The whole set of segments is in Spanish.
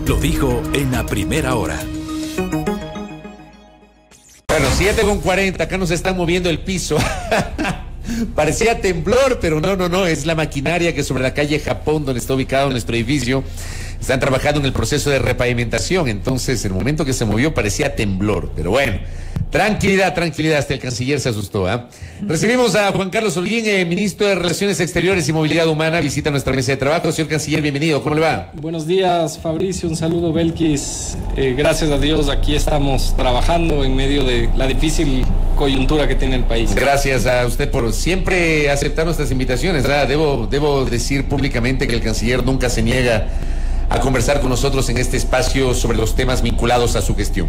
Lo dijo en la primera hora. Bueno, 7:40, acá nos están moviendo el piso. Parecía temblor, pero no, es la maquinaria que sobre la calle Japón, donde está ubicado nuestro edificio, están trabajando en el proceso de repavimentación. Entonces, el momento que se movió parecía temblor, pero bueno, tranquilidad, hasta el canciller se asustó. Recibimos a Juan Carlos Holguín, ministro de Relaciones Exteriores y Movilidad Humana, visita nuestra mesa de trabajo. Señor canciller, bienvenido, ¿cómo le va? Buenos días, Fabricio, un saludo, Belkis. Gracias a Dios, aquí estamos trabajando en medio de la difícil coyuntura que tiene el país. Gracias a usted por siempre aceptar nuestras invitaciones, ¿verdad? Debo decir públicamente que el canciller nunca se niega a conversar con nosotros en este espacio sobre los temas vinculados a su gestión.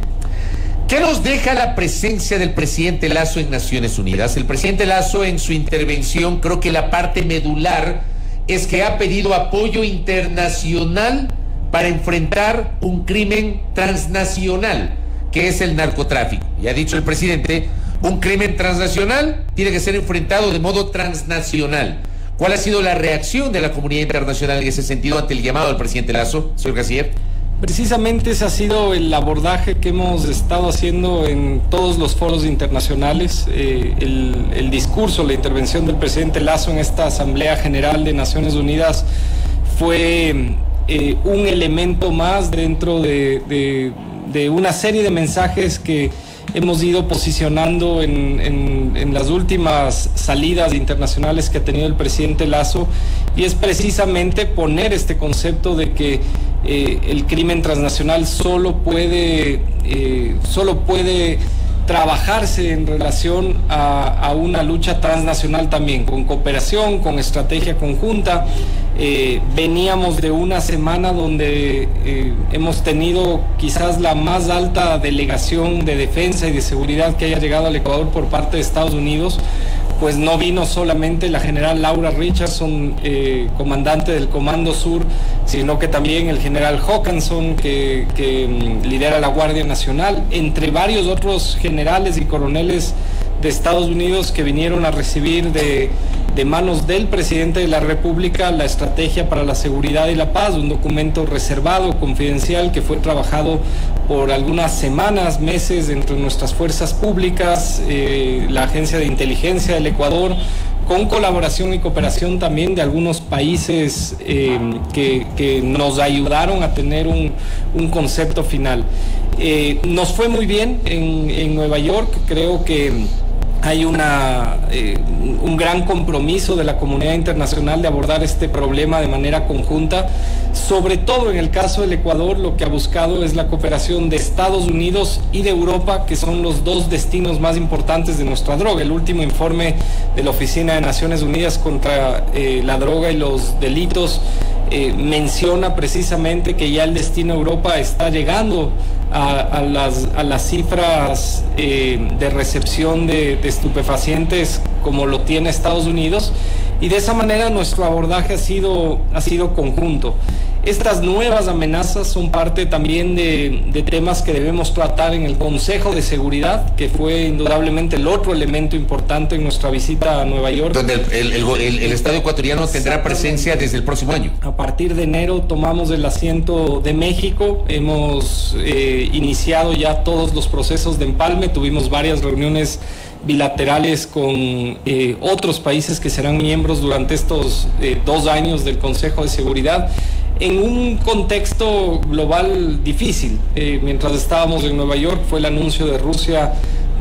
¿Qué nos deja la presencia del presidente Lasso en Naciones Unidas? El presidente Lasso, en su intervención, creo que la parte medular es que ha pedido apoyo internacional para enfrentar un crimen transnacional, que es el narcotráfico. Y ha dicho el presidente, un crimen transnacional tiene que ser enfrentado de modo transnacional. ¿Cuál ha sido la reacción de la comunidad internacional en ese sentido ante el llamado del presidente Lasso, señor canciller? Precisamente ese ha sido el abordaje que hemos estado haciendo en todos los foros internacionales. El discurso, la intervención del presidente Lasso en esta Asamblea General de Naciones Unidas fue un elemento más dentro de una serie de mensajes que hemos ido posicionando en las últimas salidas internacionales que ha tenido el presidente Lasso, y es precisamente poner este concepto de que el crimen transnacional solo puede trabajarse en relación a una lucha transnacional también, con cooperación, con estrategia conjunta. Veníamos de una semana donde hemos tenido quizás la más alta delegación de defensa y de seguridad que haya llegado al Ecuador por parte de Estados Unidos. Pues no vino solamente la general Laura Richardson, comandante del Comando Sur, sino que también el general Hawkinson, que lidera la Guardia Nacional, entre varios otros generales y coroneles de Estados Unidos que vinieron a recibir de manos del presidente de la República la estrategia para la seguridad y la paz, un documento reservado, confidencial, que fue trabajado por algunas semanas, meses entre nuestras fuerzas públicas, la Agencia de Inteligencia del Ecuador, con colaboración y cooperación también de algunos países que nos ayudaron a tener un concepto final. Nos fue muy bien en Nueva York. Creo que hay un gran compromiso de la comunidad internacional de abordar este problema de manera conjunta. Sobre todo en el caso del Ecuador, lo que ha buscado es la cooperación de Estados Unidos y de Europa, que son los dos destinos más importantes de nuestra droga. El último informe de la Oficina de Naciones Unidas contra la droga y los delitos menciona precisamente que ya el destino Europa está llegando a las cifras de recepción de estupefacientes como lo tiene Estados Unidos, y de esa manera nuestro abordaje ha sido conjunto. Estas nuevas amenazas son parte también de temas que debemos tratar en el Consejo de Seguridad, que fue indudablemente el otro elemento importante en nuestra visita a Nueva York. Donde el Estado ecuatoriano tendrá presencia desde el próximo año. A partir de enero tomamos el asiento de México, hemos iniciado ya todos los procesos de empalme, tuvimos varias reuniones bilaterales con otros países que serán miembros durante estos 2 años del Consejo de Seguridad, en un contexto global difícil. Mientras estábamos en Nueva York fue el anuncio de Rusia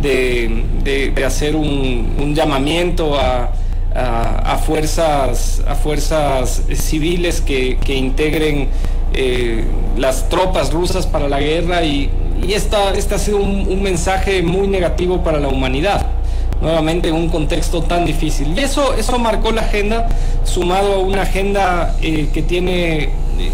de hacer un llamamiento a fuerzas civiles que integren las tropas rusas para la guerra, y este ha sido un mensaje muy negativo para la humanidad, nuevamente en un contexto tan difícil. Y eso marcó la agenda, sumado a una agenda que tiene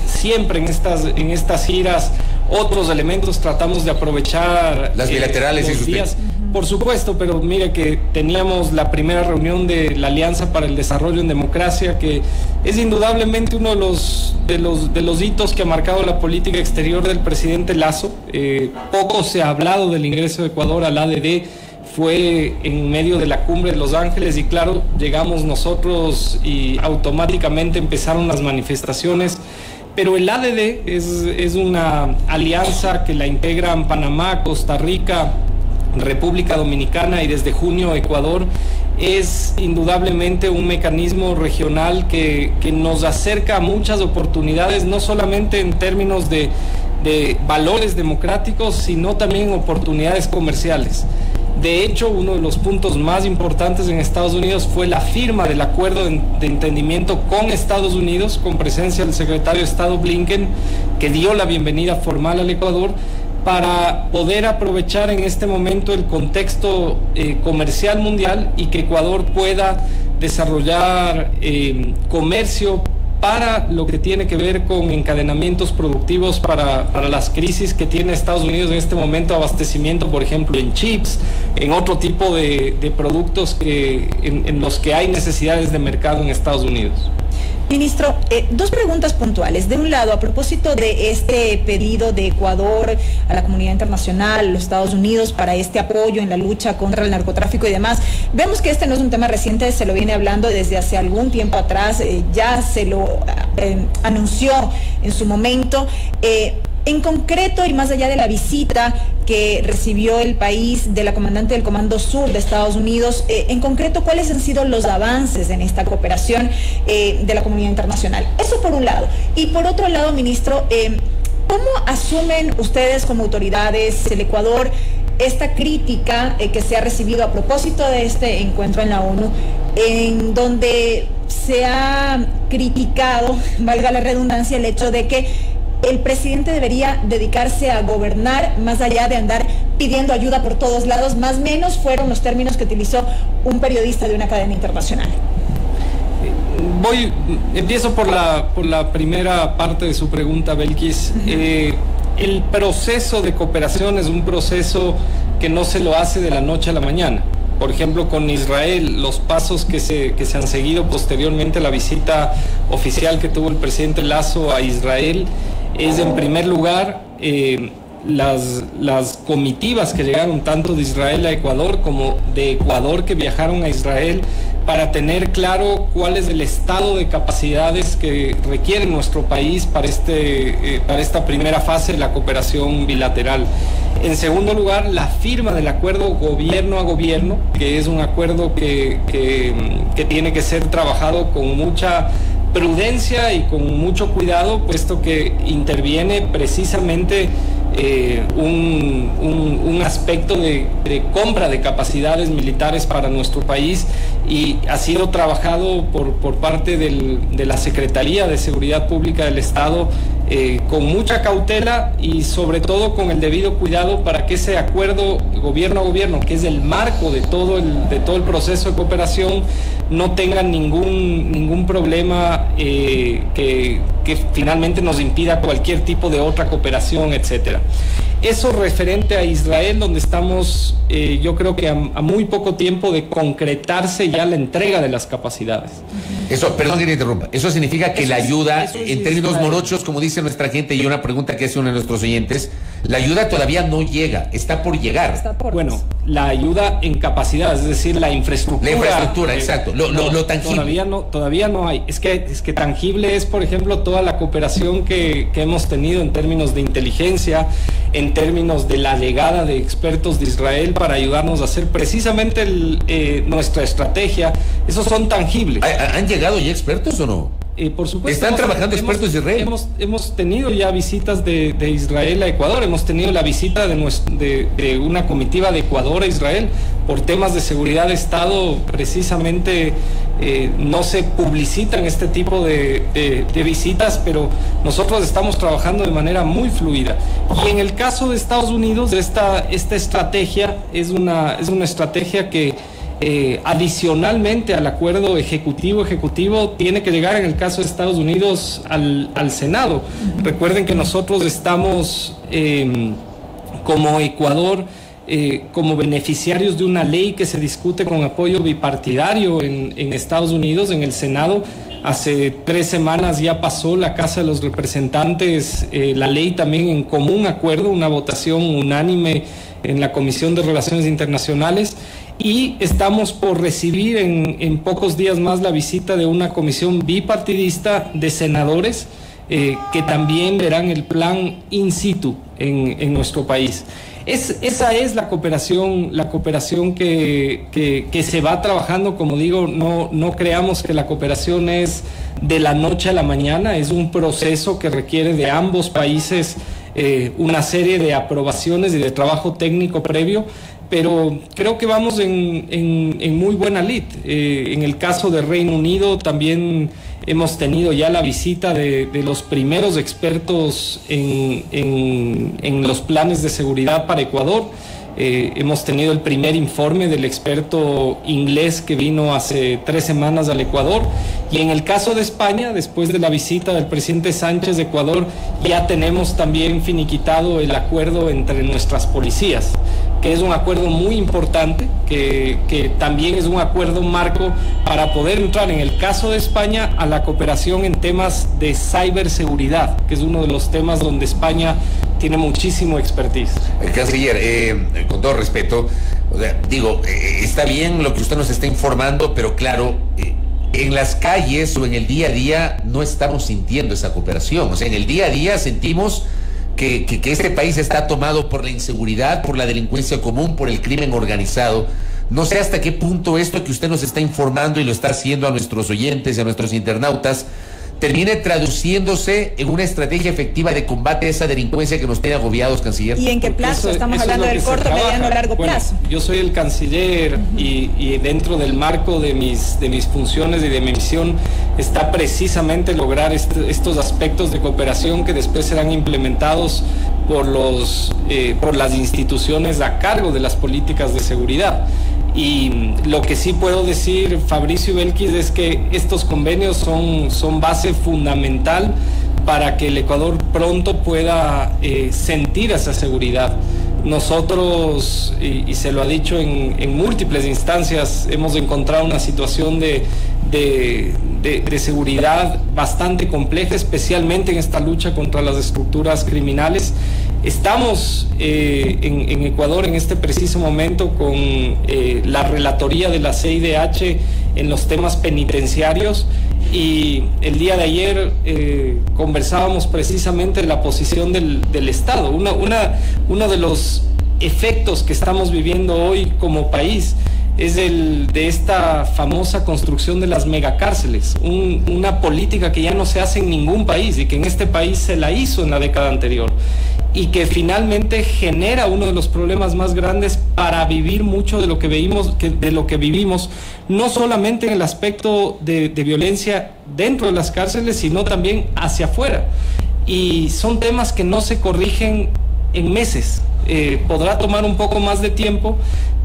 siempre en estas giras otros elementos. Tratamos de aprovechar las bilaterales los días, por supuesto, pero mire que teníamos la primera reunión de la Alianza para el Desarrollo en Democracia, que es indudablemente uno de los hitos que ha marcado la política exterior del presidente Lasso. Poco se ha hablado del ingreso de Ecuador al ADD. Fue en medio de la cumbre de Los Ángeles, y claro, llegamos nosotros y automáticamente empezaron las manifestaciones Pero el ADD es una alianza que la integran Panamá, Costa Rica, República Dominicana y desde junio Ecuador. Es indudablemente un mecanismo regional que nos acerca a muchas oportunidades, no solamente en términos de valores democráticos, sino también oportunidades comerciales. De hecho, uno de los puntos más importantes en Estados Unidos fue la firma del acuerdo de entendimiento con Estados Unidos, con presencia del secretario de Estado Blinken, que dio la bienvenida formal al Ecuador, para poder aprovechar en este momento el contexto comercial mundial y que Ecuador pueda desarrollar comercio para lo que tiene que ver con encadenamientos productivos para las crisis que tiene Estados Unidos en este momento, abastecimiento, por ejemplo, en chips, en otro tipo de productos en los que hay necesidades de mercado en Estados Unidos. Ministro, dos preguntas puntuales. De un lado, a propósito de este pedido de Ecuador a la comunidad internacional, a los Estados Unidos, para este apoyo en la lucha contra el narcotráfico y demás, vemos que este no es un tema reciente, se lo viene hablando desde hace algún tiempo atrás, ya se lo anunció en su momento. En concreto, y más allá de la visita que recibió el país de la comandante del Comando Sur de Estados Unidos, en concreto, ¿cuáles han sido los avances en esta cooperación de la comunidad internacional? Eso por un lado. Y por otro lado, ministro, ¿cómo asumen ustedes como autoridades del Ecuador esta crítica que se ha recibido a propósito de este encuentro en la ONU, en donde se ha criticado, valga la redundancia, el hecho de que el presidente debería dedicarse a gobernar más allá de andar pidiendo ayuda por todos lados? Más o menos fueron los términos que utilizó un periodista de una cadena internacional. Empiezo por la primera parte de su pregunta, Belkis. El proceso de cooperación es un proceso que no se lo hace de la noche a la mañana. Por ejemplo, con Israel, los pasos que se han seguido posteriormente a la visita oficial que tuvo el presidente Lasso a Israel es, en primer lugar, las comitivas que llegaron tanto de Israel a Ecuador como de Ecuador que viajaron a Israel, para tener claro cuál es el estado de capacidades que requiere nuestro país para esta primera fase de la cooperación bilateral. En segundo lugar, la firma del acuerdo gobierno a gobierno, que es un acuerdo que tiene que ser trabajado con mucha prudencia y con mucho cuidado, puesto que interviene precisamente un aspecto de compra de capacidades militares para nuestro país, y ha sido trabajado por parte de la Secretaría de Seguridad Pública del Estado con mucha cautela y sobre todo con el debido cuidado para que ese acuerdo gobierno a gobierno, que es el marco de todo el proceso de cooperación, no tenga ningún problema que finalmente nos impida cualquier tipo de otra cooperación, etcétera. Eso referente a Israel, donde estamos, yo creo que a muy poco tiempo de concretarse ya la entrega de las capacidades. Eso, perdón que te interrumpa, eso significa que la ayuda, en términos Israel. morochos, como dice nuestra gente, y una pregunta que hace uno de nuestros oyentes, la ayuda todavía no llega, está por llegar. Bueno, la ayuda en capacidades, es decir, la infraestructura. La infraestructura, exacto, lo tangible. Todavía no hay. Es que tangible es, por ejemplo, toda la cooperación que hemos tenido en términos de inteligencia, en términos de la llegada de expertos de Israel para ayudarnos a hacer precisamente nuestra estrategia. Esos son tangibles. ¿Han llegado ya expertos o no? Por supuesto. ¿Están trabajando expertos de Israel? Hemos tenido ya visitas de Israel a Ecuador. Hemos tenido la visita de una comitiva de Ecuador a Israel. Por temas de seguridad de Estado, precisamente no se publicitan este tipo de visitas, pero nosotros estamos trabajando de manera muy fluida. Y en el caso de Estados Unidos, esta estrategia es una estrategia que adicionalmente al acuerdo ejecutivo tiene que llegar, en el caso de Estados Unidos, al Senado. Recuerden que nosotros estamos como Ecuador como beneficiarios de una ley que se discute con apoyo bipartidario en Estados Unidos, en el Senado. Hace 3 semanas ya pasó la Casa de los Representantes la ley también en común acuerdo, una votación unánime en la Comisión de Relaciones Internacionales, y estamos por recibir en pocos días más la visita de una comisión bipartidista de senadores que también verán el plan in situ en nuestro país. Esa es la cooperación que se va trabajando. Como digo, no creamos que la cooperación es de la noche a la mañana, es un proceso que requiere de ambos países una serie de aprobaciones y de trabajo técnico previo, pero creo que vamos en muy buena lid. En el caso del Reino Unido también hemos tenido ya la visita de los primeros expertos en los planes de seguridad para Ecuador. Hemos tenido el primer informe del experto inglés que vino hace 3 semanas al Ecuador, y en el caso de España, después de la visita del presidente Sánchez de Ecuador, ya tenemos también finiquitado el acuerdo entre nuestras policías, que es un acuerdo muy importante, que también es un acuerdo marco para poder entrar, en el caso de España, a la cooperación en temas de ciberseguridad, que es uno de los temas donde España tiene muchísimo expertise. Canciller, con todo respeto, está bien lo que usted nos está informando, pero claro, en las calles o en el día a día no estamos sintiendo esa cooperación. O sea, en el día a día sentimos que este país está tomado por la inseguridad, por la delincuencia común, por el crimen organizado. No sé hasta qué punto esto que usted nos está informando y lo está haciendo a nuestros oyentes y a nuestros internautas termine traduciéndose en una estrategia efectiva de combate a esa delincuencia que nos tiene agobiados, canciller. ¿Y en qué plazo? Estamos hablando del corto, mediano, largo plazo. Yo soy el canciller y dentro del marco de mis funciones y de mi misión está precisamente lograr estos aspectos de cooperación que después serán implementados por las instituciones a cargo de las políticas de seguridad. Y lo que sí puedo decir, Fabricio y Belkis, es que estos convenios son base fundamental para que el Ecuador pronto pueda sentir esa seguridad. Nosotros, y se lo ha dicho en múltiples instancias, hemos encontrado una situación de seguridad bastante compleja, especialmente en esta lucha contra las estructuras criminales. Estamos en Ecuador en este preciso momento con la relatoría de la CIDH en los temas penitenciarios, y el día de ayer conversábamos precisamente de la posición del Estado. Uno de los efectos que estamos viviendo hoy como país es de esta famosa construcción de las megacárceles, una política que ya no se hace en ningún país y que en este país se la hizo en la década anterior, y que finalmente genera uno de los problemas más grandes para vivir mucho de lo que vivimos, no solamente en el aspecto de violencia dentro de las cárceles, sino también hacia afuera. Y son temas que no se corrigen en meses. Podrá tomar un poco más de tiempo,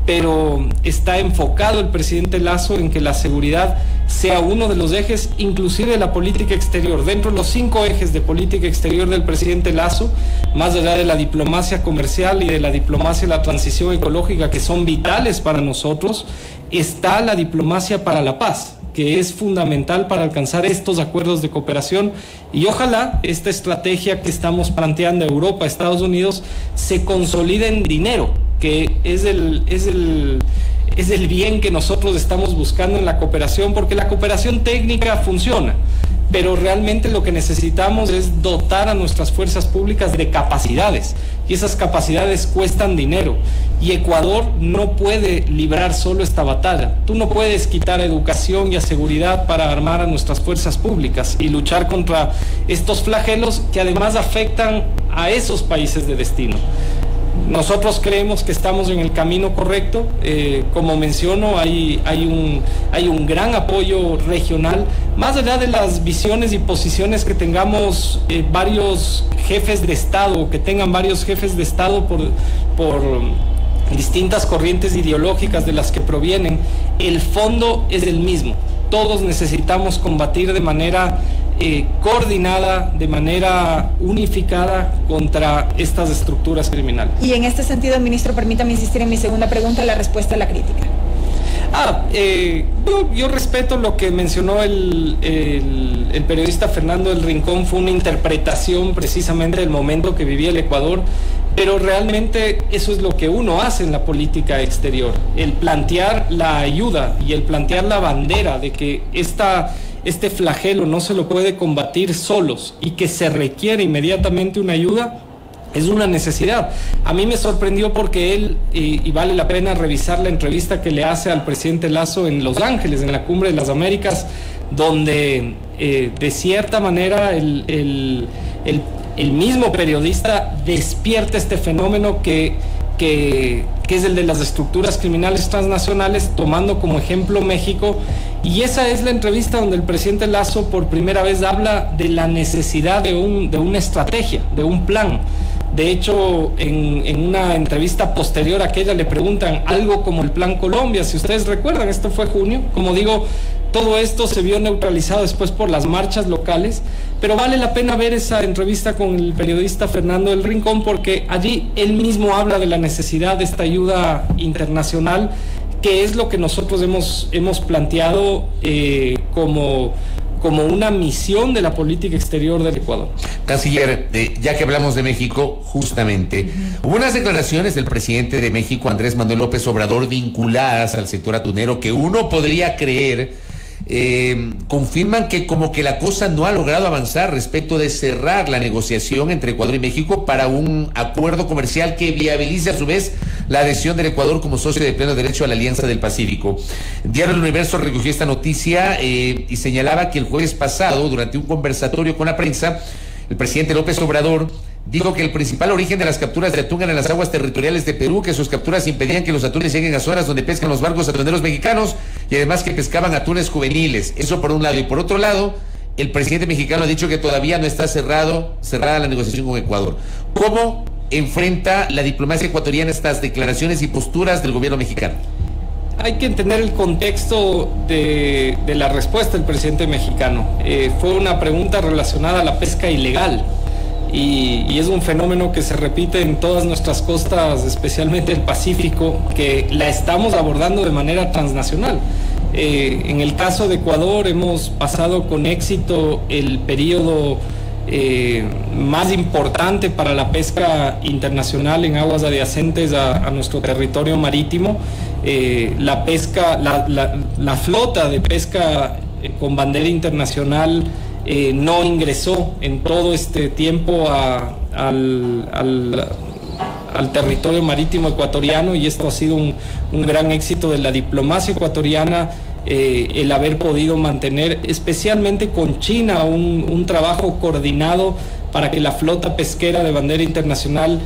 pero está enfocado el presidente Lasso en que la seguridad sea uno de los ejes, inclusive de la política exterior. Dentro de los 5 ejes de política exterior del presidente Lasso, más allá de la diplomacia comercial y de la diplomacia de la transición ecológica, que son vitales para nosotros, está la diplomacia para la paz, que es fundamental para alcanzar estos acuerdos de cooperación, y ojalá esta estrategia que estamos planteando a Europa, Estados Unidos, se consolide en dinero, que es el bien que nosotros estamos buscando en la cooperación, porque la cooperación técnica funciona, pero realmente lo que necesitamos es dotar a nuestras fuerzas públicas de capacidades, y esas capacidades cuestan dinero, y Ecuador no puede librar solo esta batalla. Tú no puedes quitar educación y a seguridad para armar a nuestras fuerzas públicas y luchar contra estos flagelos que además afectan a esos países de destino. Nosotros creemos que estamos en el camino correcto. Como menciono, hay un gran apoyo regional, más allá de las visiones y posiciones que tengamos varios jefes de Estado, o que tengan varios jefes de Estado por distintas corrientes ideológicas de las que provienen. El fondo es el mismo. Todos necesitamos combatir de manera coordinada, de manera unificada contra estas estructuras criminales. Y en este sentido, ministro, permítame insistir en mi segunda pregunta, la respuesta a la crítica. Yo respeto lo que mencionó el periodista Fernando del Rincón. Fue una interpretación precisamente del momento que vivía el Ecuador, pero realmente eso es lo que uno hace en la política exterior, el plantear la ayuda y el plantear la bandera de que este flagelo no se lo puede combatir solos y que se requiere inmediatamente una ayuda, es una necesidad. A mí me sorprendió porque él, y vale la pena revisar la entrevista que le hace al presidente Lasso en Los Ángeles, en la Cumbre de las Américas, donde de cierta manera el mismo periodista despierta este fenómeno que es el de las estructuras criminales transnacionales, tomando como ejemplo México, y esa es la entrevista donde el presidente Lasso por primera vez habla de la necesidad de una estrategia, de un plan. De hecho, en una entrevista posterior a aquella le preguntan algo como el Plan Colombia, si ustedes recuerdan, esto fue junio, como digo, todo esto se vio neutralizado después por las marchas locales, pero vale la pena ver esa entrevista con el periodista Fernando del Rincón, porque allí él mismo habla de la necesidad de esta ayuda internacional, que es lo que nosotros hemos planteado como una misión de la política exterior del Ecuador. Canciller, ya que hablamos de México, justamente, hubo unas declaraciones del presidente de México, Andrés Manuel López Obrador, vinculadas al sector atunero, que uno podría creer confirman que como que la cosa no ha logrado avanzar respecto de cerrar la negociación entre Ecuador y México para un acuerdo comercial que viabilice a su vez la adhesión del Ecuador como socio de pleno derecho a la Alianza del Pacífico. Diario El Universo recogió esta noticia y señalaba que el jueves pasado, durante un conversatorio con la prensa, el presidente López Obrador dijo que el principal origen de las capturas de atún eran las aguas territoriales de Perú, que sus capturas impedían que los atunes lleguen a zonas donde pescan los barcos atuneros mexicanos y además que pescaban atunes juveniles. Eso por un lado. Y por otro lado, el presidente mexicano ha dicho que todavía no está cerrada la negociación con Ecuador. ¿Cómo enfrenta la diplomacia ecuatoriana estas declaraciones y posturas del gobierno mexicano? Hay que entender el contexto de la respuesta del presidente mexicano. Fue una pregunta relacionada a la pesca ilegal. Y es un fenómeno que se repite en todas nuestras costas, especialmente el Pacífico, que la estamos abordando de manera transnacional. En el caso de Ecuador hemos pasado con éxito el periodo más importante para la pesca internacional en aguas adyacentes a nuestro territorio marítimo. La flota de pesca con bandera internacional no ingresó en todo este tiempo al territorio marítimo ecuatoriano, y esto ha sido un gran éxito de la diplomacia ecuatoriana, el haber podido mantener, especialmente con China, un trabajo coordinado para que la flota pesquera de bandera internacional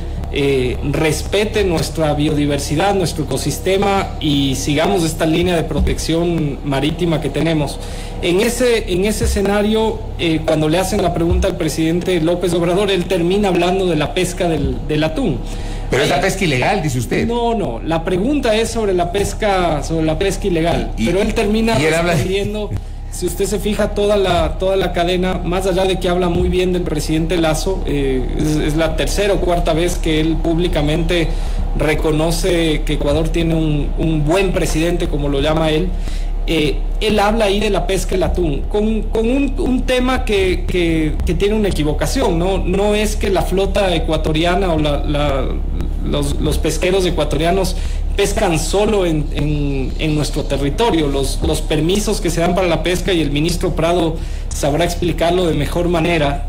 respete nuestra biodiversidad, nuestro ecosistema, y sigamos esta línea de protección marítima que tenemos. En ese escenario, cuando le hacen la pregunta al presidente López Obrador, él termina hablando de la pesca del atún. Pero es la pesca ilegal, dice usted. No, la pregunta es sobre la pesca ilegal, pero él termina respondiendo. Si usted se fija, toda la cadena, más allá de que habla muy bien del presidente Lasso, es la tercera o cuarta vez que él públicamente reconoce que Ecuador tiene un buen presidente, como lo llama él. Él habla ahí de la pesca del atún, con un tema que tiene una equivocación, no es que la flota ecuatoriana o los pesqueros ecuatorianos pescan solo en nuestro territorio. Los permisos que se dan para la pesca, y el ministro Prado sabrá explicarlo de mejor manera,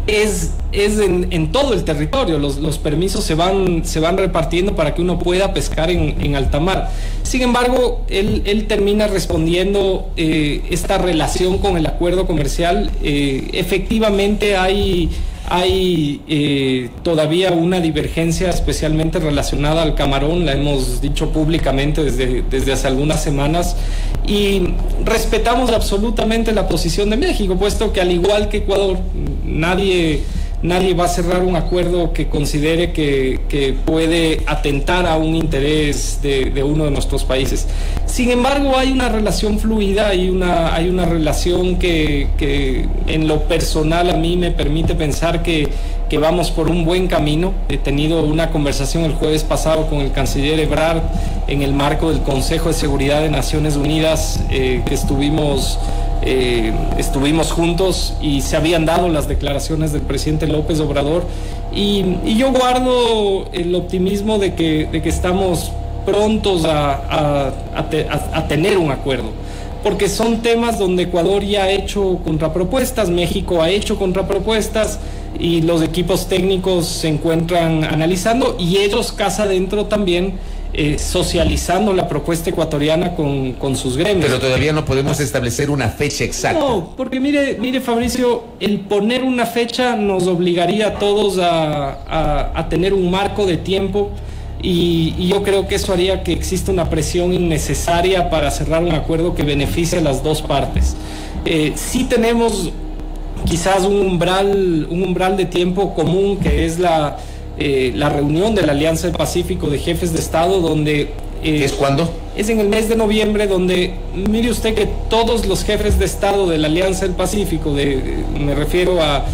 es en todo el territorio. Los permisos se van repartiendo para que uno pueda pescar en alta mar. Sin embargo, él termina respondiendo esta relación con el acuerdo comercial. Efectivamente hay todavía una divergencia, especialmente relacionada al camarón, la hemos dicho públicamente desde hace algunas semanas, y respetamos absolutamente la posición de México, puesto que al igual que Ecuador, nadie va a cerrar un acuerdo que considere que puede atentar a un interés de uno de nuestros países. Sin embargo, hay una relación fluida, hay una relación que en lo personal a mí me permite pensar que vamos por un buen camino. He tenido una conversación el jueves pasado con el canciller Ebrard en el marco del Consejo de Seguridad de Naciones Unidas, que estuvimos juntos, y se habían dado las declaraciones del presidente López Obrador, y yo guardo el optimismo de que estamos prontos a tener un acuerdo. porque son temas donde Ecuador ya ha hecho contrapropuestas, México ha hecho contrapropuestas y los equipos técnicos se encuentran analizando y ellos casa adentro también socializando la propuesta ecuatoriana con sus gremios. Pero todavía no podemos establecer una fecha exacta. No, porque mire Fabricio, el poner una fecha nos obligaría a todos a tener un marco de tiempo y yo creo que eso haría que exista una presión innecesaria para cerrar un acuerdo que beneficie a las dos partes. Sí tenemos quizás un umbral de tiempo común que es la reunión de la Alianza del Pacífico de Jefes de Estado, donde... ¿Es cuándo? Es en el mes de noviembre, donde mire usted que todos los jefes de Estado de la Alianza del Pacífico, me refiero a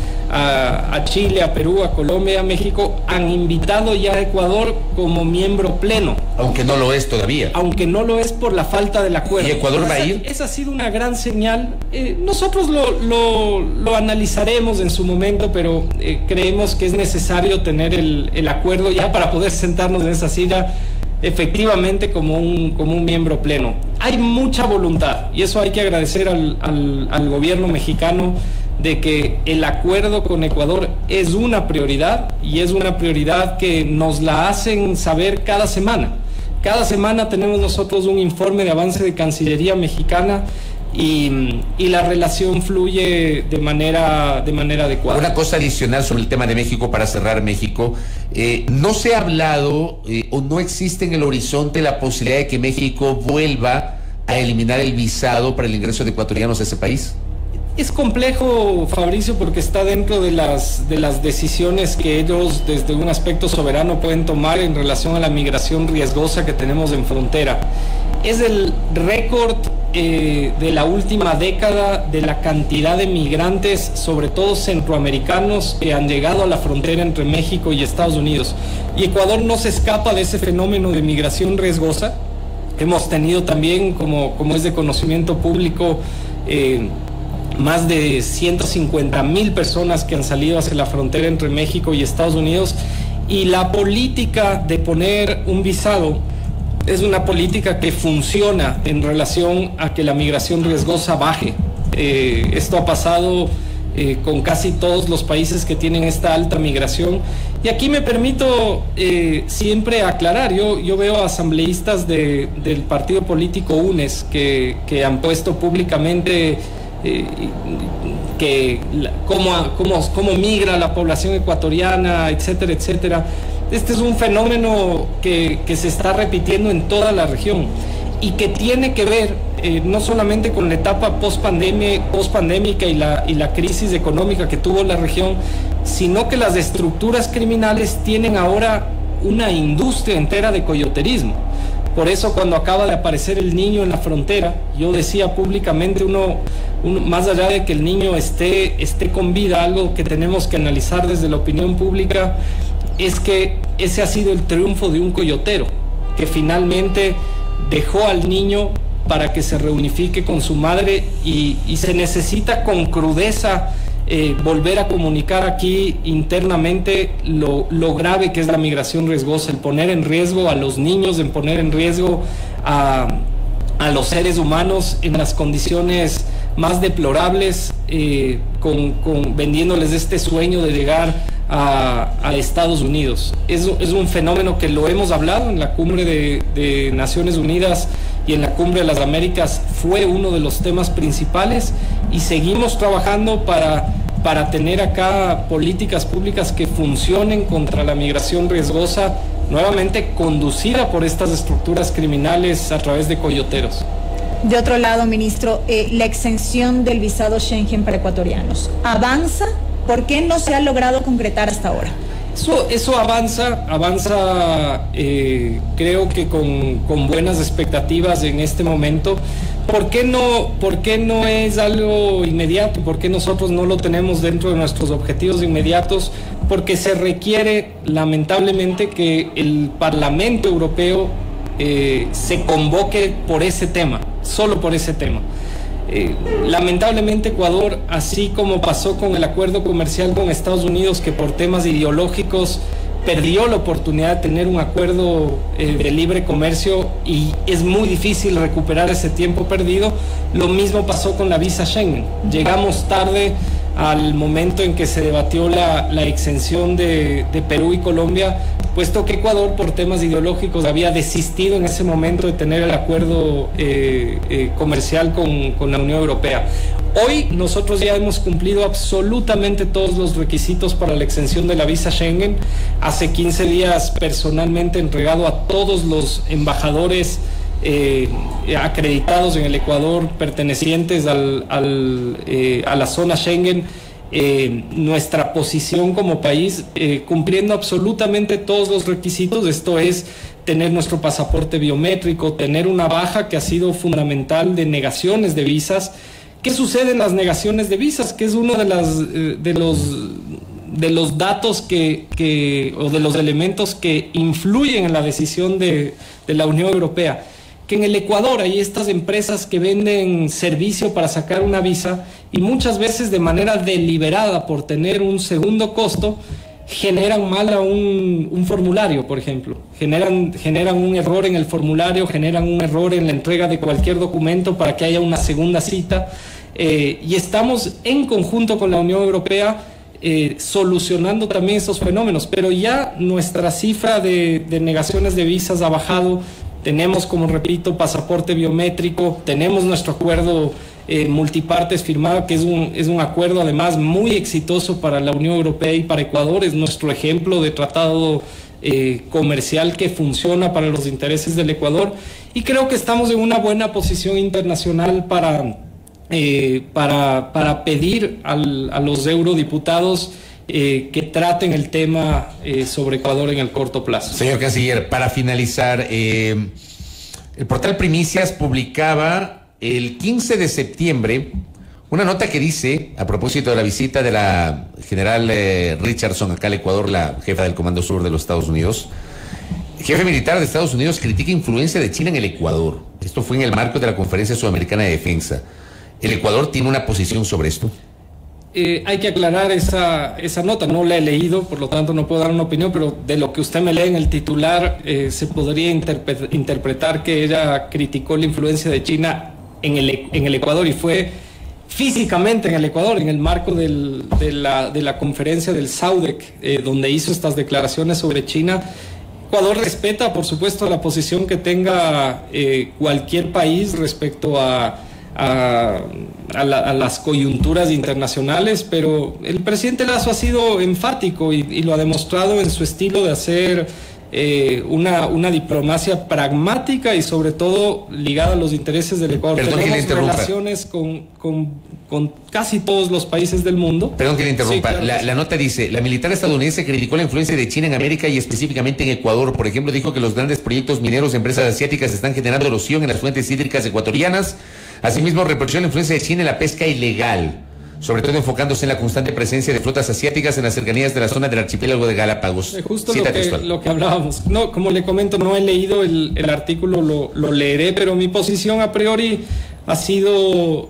Chile, a Perú, a Colombia, a México, han invitado ya a Ecuador como miembro pleno. Aunque no lo es todavía. Aunque no lo es por la falta del acuerdo. ¿Y Ecuador va a ir? Esa ha sido una gran señal. Nosotros lo analizaremos en su momento, pero creemos que es necesario tener el acuerdo ya para poder sentarnos en esa silla efectivamente como un miembro pleno. Hay mucha voluntad y eso hay que agradecer al gobierno mexicano de que el acuerdo con Ecuador es una prioridad y es una prioridad que nos la hacen saber cada semana. Cada semana tenemos nosotros un informe de avance de Cancillería mexicana y la relación fluye de manera adecuada. Una cosa adicional sobre el tema de México para cerrar México. ¿No se ha hablado o no existe en el horizonte la posibilidad de que México vuelva a eliminar el visado para el ingreso de ecuatorianos a ese país? Es complejo, Fabricio, porque está dentro de las decisiones que ellos desde un aspecto soberano pueden tomar en relación a la migración riesgosa que tenemos en frontera. Es el récord de la última década de la cantidad de migrantes, sobre todo centroamericanos, que han llegado a la frontera entre México y Estados Unidos. Y Ecuador no se escapa de ese fenómeno de migración riesgosa. Hemos tenido también, como es de conocimiento público, más de 150,000 personas que han salido hacia la frontera entre México y Estados Unidos, y la política de poner un visado es una política que funciona en relación a que la migración riesgosa baje. Esto ha pasado con casi todos los países que tienen esta alta migración. Y aquí me permito siempre aclarar, yo veo asambleístas del partido político UNES que han puesto públicamente cómo migra la población ecuatoriana, etcétera, etcétera. Este es un fenómeno que se está repitiendo en toda la región y que tiene que ver no solamente con la etapa pospandémica y la crisis económica que tuvo la región, sino que las estructuras criminales tienen ahora una industria entera de coyoterismo. Por eso cuando acaba de aparecer el niño en la frontera, yo decía públicamente, más allá de que el niño esté con vida, algo que tenemos que analizar desde la opinión pública, es que ese ha sido el triunfo de un coyotero, que finalmente dejó al niño para que se reunifique con su madre y se necesita con crudeza volver a comunicar aquí internamente lo grave que es la migración riesgosa, el poner en riesgo a los niños, en poner en riesgo a los seres humanos en las condiciones más deplorables, vendiéndoles este sueño de llegar a Estados Unidos. Es un fenómeno que lo hemos hablado en la cumbre de Naciones Unidas y en la cumbre de las Américas, fue uno de los temas principales y seguimos trabajando para tener acá políticas públicas que funcionen contra la migración riesgosa, nuevamente conducida por estas estructuras criminales a través de coyoteros. De otro lado, ministro, la exención del visado Schengen para ecuatorianos, ¿avanza? ¿Por qué no se ha logrado concretar hasta ahora? Eso avanza, creo que con buenas expectativas en este momento. ¿Por qué no es algo inmediato? ¿Por qué nosotros no lo tenemos dentro de nuestros objetivos inmediatos? Porque se requiere, lamentablemente, que el Parlamento Europeo se convoque por ese tema, solo por ese tema. Lamentablemente Ecuador, así como pasó con el acuerdo comercial con Estados Unidos, que por temas ideológicos perdió la oportunidad de tener un acuerdo de libre comercio y es muy difícil recuperar ese tiempo perdido. Lo mismo pasó con la visa Schengen. Llegamos tarde al momento en que se debatió la exención de Perú y Colombia, puesto que Ecuador, por temas ideológicos, había desistido en ese momento de tener el acuerdo comercial con la Unión Europea. Hoy nosotros ya hemos cumplido absolutamente todos los requisitos para la exención de la visa Schengen. Hace 15 días personalmente he entregado a todos los embajadores acreditados en el Ecuador pertenecientes a la zona Schengen nuestra posición como país, cumpliendo absolutamente todos los requisitos. Esto es tener nuestro pasaporte biométrico, tener una baja que ha sido fundamental de negaciones de visas. ¿Qué sucede en las negaciones de visas? Que es uno de los datos o de los elementos que influyen en la decisión de la Unión Europea. Que en el Ecuador hay estas empresas que venden servicio para sacar una visa y muchas veces de manera deliberada, por tener un segundo costo, generan mal a un formulario, por ejemplo. Generan un error en el formulario, generan un error en la entrega de cualquier documento para que haya una segunda cita. Y estamos en conjunto con la Unión Europea solucionando también esos fenómenos. Pero ya nuestra cifra de negaciones de visas ha bajado. Tenemos, como repito, pasaporte biométrico, tenemos nuestro acuerdo multipartes firmado, que es un acuerdo además muy exitoso para la Unión Europea y para Ecuador. Es nuestro ejemplo de tratado comercial que funciona para los intereses del Ecuador, y creo que estamos en una buena posición internacional para pedir a los eurodiputados que traten el tema sobre Ecuador en el corto plazo. Señor Canciller, para finalizar, el portal Primicias publicaba el 15 de septiembre una nota que dice, a propósito de la visita de la general Richardson acá al Ecuador, la jefa del Comando Sur de los Estados Unidos, el jefe militar de Estados Unidos critica influencia de China en el Ecuador. Esto fue en el marco de la Conferencia Sudamericana de Defensa. ¿El Ecuador tiene una posición sobre esto? Hay que aclarar esa nota, no la he leído, por lo tanto no puedo dar una opinión, pero de lo que usted me lee en el titular, se podría interpretar que ella criticó la influencia de China en el Ecuador, y fue físicamente en el Ecuador, en el marco de la conferencia del SAUDEC, donde hizo estas declaraciones sobre China. Ecuador respeta, por supuesto, la posición que tenga cualquier país respecto a las coyunturas internacionales, pero el presidente Lasso ha sido enfático y lo ha demostrado en su estilo de hacer una diplomacia pragmática y sobre todo ligada a los intereses del Ecuador. Perdón, tenemos relaciones con casi todos los países del mundo. Perdón que le interrumpa. Sí, claro. La nota dice, la militar estadounidense criticó la influencia de China en América y específicamente en Ecuador. Por ejemplo, dijo que los grandes proyectos mineros de empresas asiáticas están generando erosión en las fuentes hídricas ecuatorianas. Asimismo, reprochó la influencia de China en la pesca ilegal, sobre todo enfocándose en la constante presencia de flotas asiáticas en las cercanías de la zona del archipiélago de Galápagos. Justo lo que hablábamos. No, como le comento, no he leído el artículo, lo leeré, pero mi posición a priori ha sido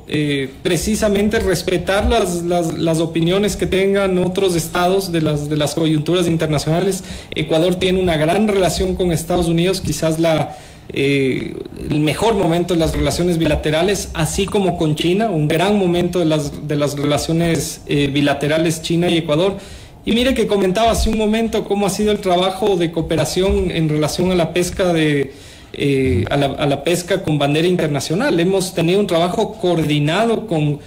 precisamente respetar las opiniones que tengan otros estados de las coyunturas internacionales. Ecuador tiene una gran relación con Estados Unidos, quizás el mejor momento de las relaciones bilaterales, así como con China, un gran momento de las relaciones bilaterales China y Ecuador. Y mire que comentaba hace un momento cómo ha sido el trabajo de cooperación en relación a la pesca a la pesca con bandera internacional. Hemos tenido un trabajo coordinado con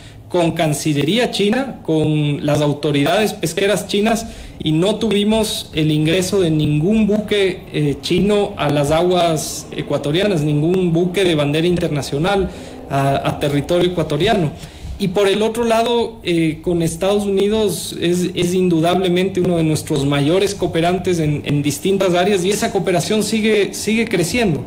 Cancillería China, con las autoridades pesqueras chinas, y no tuvimos el ingreso de ningún buque chino a las aguas ecuatorianas, ningún buque de bandera internacional a territorio ecuatoriano. Y por el otro lado, con Estados Unidos es indudablemente uno de nuestros mayores cooperantes en distintas áreas, y esa cooperación sigue creciendo.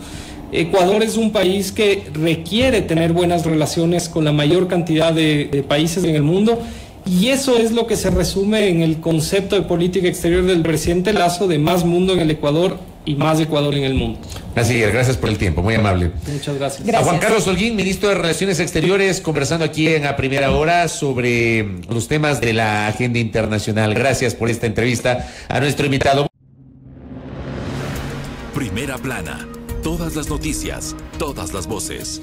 Ecuador es un país que requiere tener buenas relaciones con la mayor cantidad de países en el mundo, y eso es lo que se resume en el concepto de política exterior del presidente Lasso, de más mundo en el Ecuador y más Ecuador en el mundo. Gracias por el tiempo, muy amable. Muchas gracias. A Juan Carlos Holguín, ministro de Relaciones Exteriores, conversando aquí en A Primera Hora sobre los temas de la agenda internacional. Gracias por esta entrevista a nuestro invitado. Primera Plana. Todas las noticias, todas las voces.